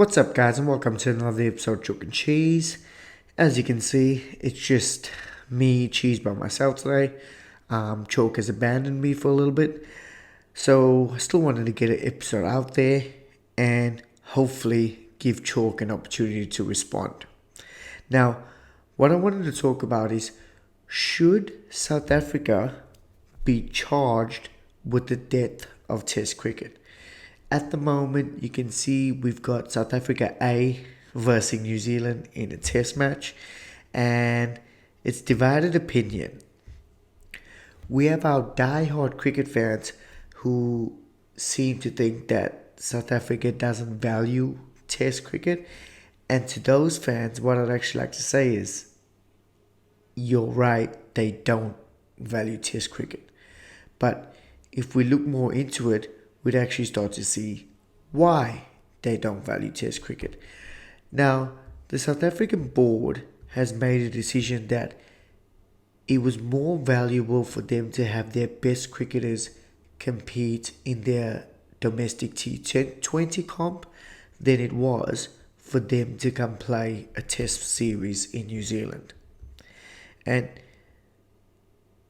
What's up, guys, and welcome to another episode of Chalk and Cheese. As you can see, it's just me, Cheese, by myself today. Chalk has abandoned me for a little bit, so I still wanted to get an episode out there and hopefully give Chalk an opportunity to respond. Now, what I wanted to talk about is, should South Africa be charged with the death of Test cricket? At the moment, you can see we've got South Africa A versus New Zealand in a test match, and it's divided opinion. We have our die-hard cricket fans who seem to think that South Africa doesn't value test cricket, and to those fans, what I'd actually like to say is, you're right, they don't value test cricket. But if we look more into it, we'd actually start to see why they don't value test cricket. Now, the South African board has made a decision that it was more valuable for them to have their best cricketers compete in their domestic T20 comp than it was for them to come play a test series in New Zealand. And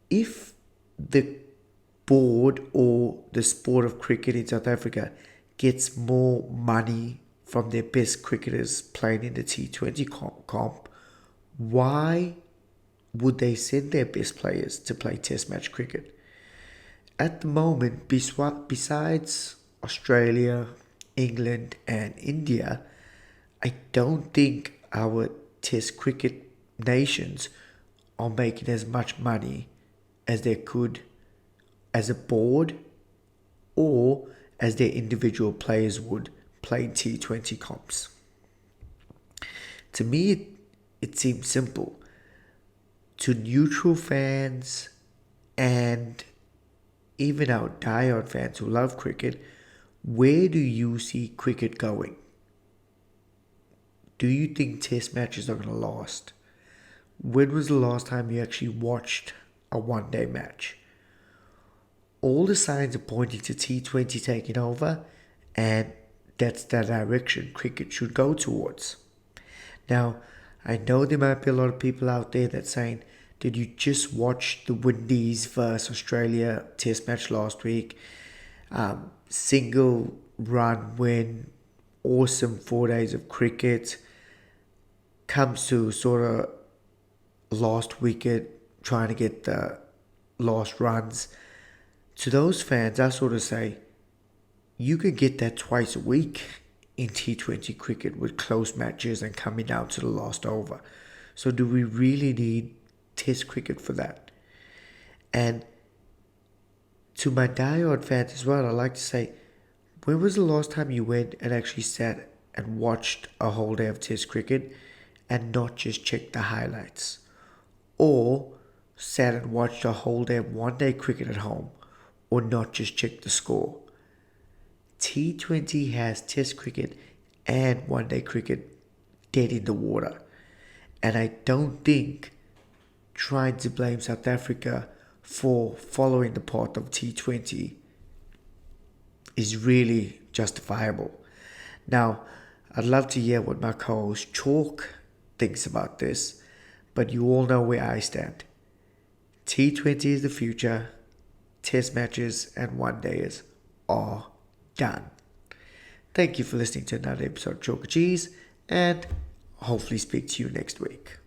if the board or the sport of cricket in South Africa gets more money from their best cricketers playing in the T20 comp, why would they send their best players to play test match cricket? At the moment, besides Australia, England and India, I don't think our test cricket nations are making as much money as they could as a board or as their individual players would play T20 comps. To me, it seems simple. To neutral fans and even our diehard fans who love cricket, where do you see cricket going? Do you think test matches are going to last? When was the last time you actually watched a one-day match? All the signs are pointing to T20 taking over, and that's the direction cricket should go towards. Now, I know there might be a lot of people out there that's saying, did you just watch the Windies versus Australia test match last week? Single run win, awesome 4 days of cricket, comes to sort of last wicket, trying to get the last runs. To those fans, I sort of say, you could get that twice a week in T20 cricket with close matches and coming down to the last over. So do we really need test cricket for that? And to my diehard fans as well, I like to say, when was the last time you went and actually sat and watched a whole day of test cricket and not just checked the highlights? Or sat and watched a whole day of one-day cricket at home, or not just check the score? T20 has test cricket and one-day cricket dead in the water. And I don't think trying to blame South Africa for following the path of T20 is really justifiable. Now, I'd love to hear what my co-host Chalk thinks about this, but you all know where I stand. T20 is the future. Test matches and one-dayers are done. Thank you for listening to another episode of Chalk and Cheese, and hopefully speak to you next week.